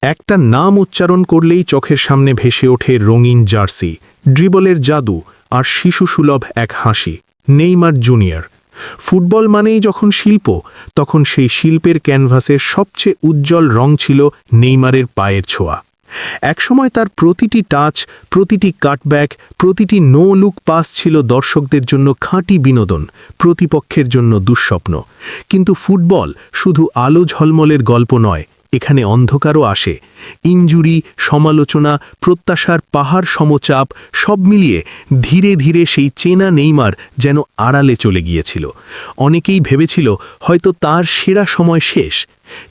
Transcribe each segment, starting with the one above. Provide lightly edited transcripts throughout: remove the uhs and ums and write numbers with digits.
একটা নাম উচ্চারণ করলেই চোখের সামনে ভেসে ওঠে রঙিন জার্সি, ড্রিবলের জাদু আর শিশুসুলভ এক হাসি। Neymar junior. ফুটবল মানেই যখন শিল্প, তখন সেই শিল্পের ক্যানভাসের সবচেয়ে উজ্জ্বল রং ছিল নেইমারের পায়ের ছোঁয়া। একসময় তার প্রতিটি টাচ, প্রতিটি কাটব্যাক, প্রতিটি নো লুক পাস ছিল দর্শকদের জন্য খাঁটি বিনোদন, প্রতিপক্ষের জন্য দুঃস্বপ্ন। কিন্তু ফুটবল শুধু আলো ঝলমলের গল্প নয়, এখানে অন্ধকারও আসে। ইনজুরি, সমালোচনা, প্রত্যাশার পাহাড় সমচাপ সব মিলিয়ে ধীরে ধীরে সেই চেনা নেইমার যেন আড়ালে চলে গিয়েছিল। অনেকেই ভেবেছিল হয়তো তার সেরা সময় শেষ।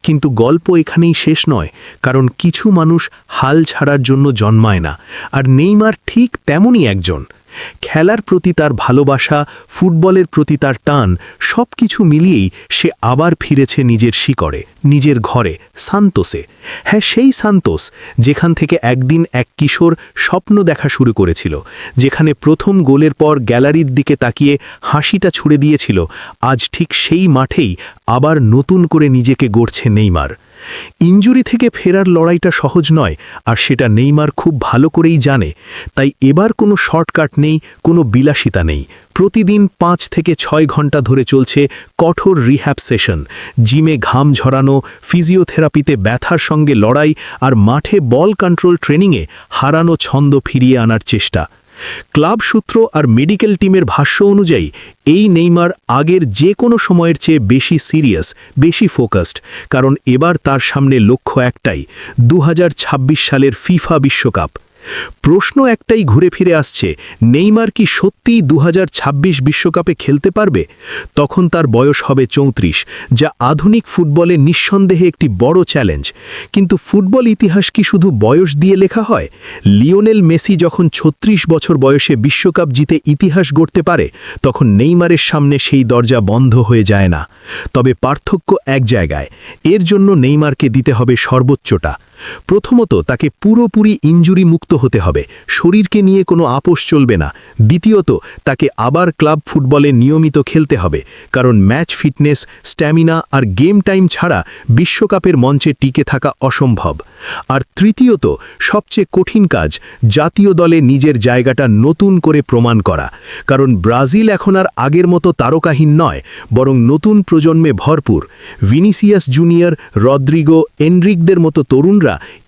কিন্তু গল্প এখানেই শেষ নয়, কারণ কিছু মানুষ হাল ছাড়ার জন্য জন্মায় না, আর নেইমার ঠিক তেমনই একজন। খেলার প্রতি তার ভালোবাসা, ফুটবলের প্রতি তার টান, সব কিছু মিলিয়েই সে আবার ফিরেছে নিজের শিকড়ে, নিজের ঘরে, সান্তোসে। হ্যাঁ, সেই সান্তোস যেখান থেকে একদিন এক কিশোর স্বপ্ন দেখা শুরু করেছিল, যেখানে প্রথম গোলের পর গ্যালারির দিকে তাকিয়ে হাসিটা ছুড়ে দিয়েছিল। আজ ঠিক সেই মাঠেই আবার নতুন করে নিজেকে গড়ছে নেইমার। ইনজুরি থেকে ফেরার লড়াইটা সহজ নয়, আর সেটা নেইমার খুব ভালো করেই জানে। তাই এবার কোনো শর্টকাট নেই, কোনো বিলাসিতা নেই। প্রতিদিন 5 থেকে 6 ঘন্টা ধরে চলছে কঠোর রিহ্যাব সেশন, জিমে ঘাম ঝরানো, ফিজিওথেরাপিতে ব্যথার সঙ্গে লড়াই, আর মাঠে বল কন্ট্রোল ট্রেনিংয়ে হারানো ছন্দ ফিরিয়ে আনার চেষ্টা। ক্লাব সূত্র আর মেডিকেল টিমের ভাষ্য অনুযায়ী এই নেইমার আগের যে কোনো সময়ের চেয়ে বেশি সিরিয়াস, বেশি ফোকাসড, কারণ এবার তার সামনে লক্ষ্য একটাই, 2026 সালের ফিফা বিশ্বকাপ। প্রশ্ন একটাই ঘুরে ফিরে আসছে, নেইমার কি সত্যিই 2026 বিশ্বকাপে খেলতে পারবে? তখন তার বয়স হবে 34, যা আধুনিক ফুটবলে নিঃসন্দেহে একটি বড় চ্যালেঞ্জ। কিন্তু ফুটবল ইতিহাস কি শুধু বয়স দিয়ে লেখা হয়? লিওনেল মেসি যখন 36 বছর বয়সে বিশ্বকাপ জিতে ইতিহাস গড়তে পারে, তখন নেইমারের সামনে সেই দরজা বন্ধ হয়ে যায় না। তবে পার্থক্য এক জায়গায়, এর জন্য নেইমারকে দিতে হবে সর্বোচ্চটা। প্রথমত, তাকে পুরোপুরি ইনজুরি মুক্ত হতে হবে, শরীরকে নিয়ে কোনো আপোষ চলবে না। দ্বিতীয়ত, তাকে আবার ক্লাব ফুটবলে নিয়মিত খেলতে হবে, কারণ ম্যাচ ফিটনেস, স্ট্যামিনা আর গেম টাইম ছাড়া বিশ্বকাপের মঞ্চে টিকে থাকা অসম্ভব। আর তৃতীয়ত, সবচেয়ে কঠিন কাজ, জাতীয় দলে নিজের জায়গাটা নতুন করে প্রমাণ করা। কারণ ব্রাজিল এখন আর আগের মতো তারকাহীন নয়, বরং নতুন প্রজন্মে ভরপুর। ভিনিসিয়াস জুনিয়র, রদ্রিগো, এনরিকদের মতো তরুণরা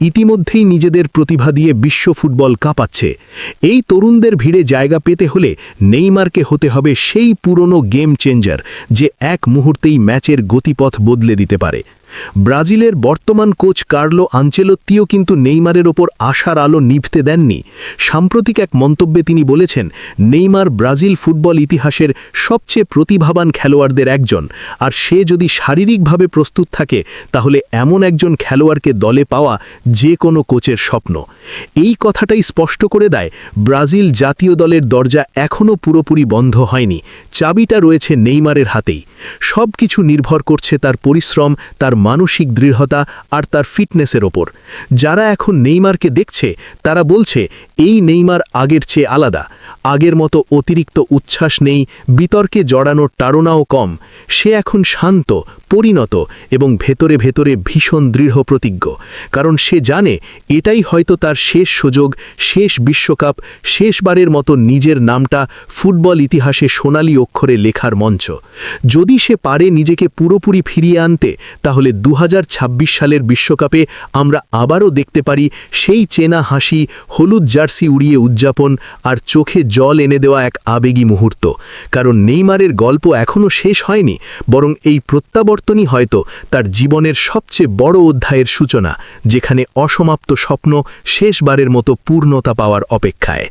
ইতিমধ্যেই নিজেদের প্রতিভা দিয়ে বিশ্ব ফুটবল কাঁপাচ্ছে। এই তরুণদের ভিড়ে জায়গা পেতে হলে নেইমারকে হতে হবে সেই পুরনো গেম চেঞ্জার, যে এক মুহূর্তেই ম্যাচের গতিপথ বদলে দিতে পারে। ব্রাজিলের বর্তমান কোচ কার্লো আনচেলোত্তিও কিন্তু নেইমারের ওপর আশার আলো নিভতে দেননি। সাম্প্রতিক এক মন্তব্যে তিনি বলেছেন, নেইমার ব্রাজিল ফুটবল ইতিহাসের সবচেয়ে প্রতিভাবান খেলোয়াড়দের একজন, আর সে যদি শারীরিকভাবে প্রস্তুত থাকে, তাহলে এমন একজন খেলোয়াড়কে দলে পাওয়া যে কোনো কোচের স্বপ্ন। এই কথাটাই স্পষ্ট করে দেয়, ব্রাজিল জাতীয় দলের দরজা এখনও পুরোপুরি বন্ধ হয়নি। চাবিটা রয়েছে নেইমারের হাতেই। সব কিছু নির্ভর করছে তার পরিশ্রম, তার মানসিক দৃঢ়তা আর তার ফিটনেসের ওপর। যারা এখন নেইমারকে দেখছে, তারা বলছে এই নেইমার আগের চেয়ে আলাদা। আগের মতো অতিরিক্ত উচ্ছ্বাস নেই, বিতর্কে জড়ানোর তাড়নাও কম। সে এখন শান্ত, পরিণত এবং ভেতরে ভেতরে ভীষণ দৃঢ় প্রতিজ্ঞ। কারণ সে জানে এটাই হয়তো তার শেষ সুযোগ, শেষ বিশ্বকাপ, শেষবারের মতো নিজের নামটা ফুটবল ইতিহাসে সোনালী অক্ষরে লেখার মঞ্চ। যদি সে পারে নিজেকে পুরোপুরি ফিরিয়ে আনতে, তাহলে 2026 সালের বিশ্বকাপে আমরা আবারও দেখতে পারি সেই চেনা হাসি, হলুদ জার্সি উড়িয়ে উদযাপন আর চোখে জল এনে দেওয়া এক আবেগী মুহূর্ত। কারণ নেইমারের গল্প এখনও শেষ হয়নি, বরং এই প্রত্যাবর্তনই হয়তো তার জীবনের সবচেয়ে বড় অধ্যায়ের সূচনা, যেখানে অসমাপ্ত স্বপ্ন শেষবারের মতো পূর্ণতা পাওয়ার অপেক্ষায়।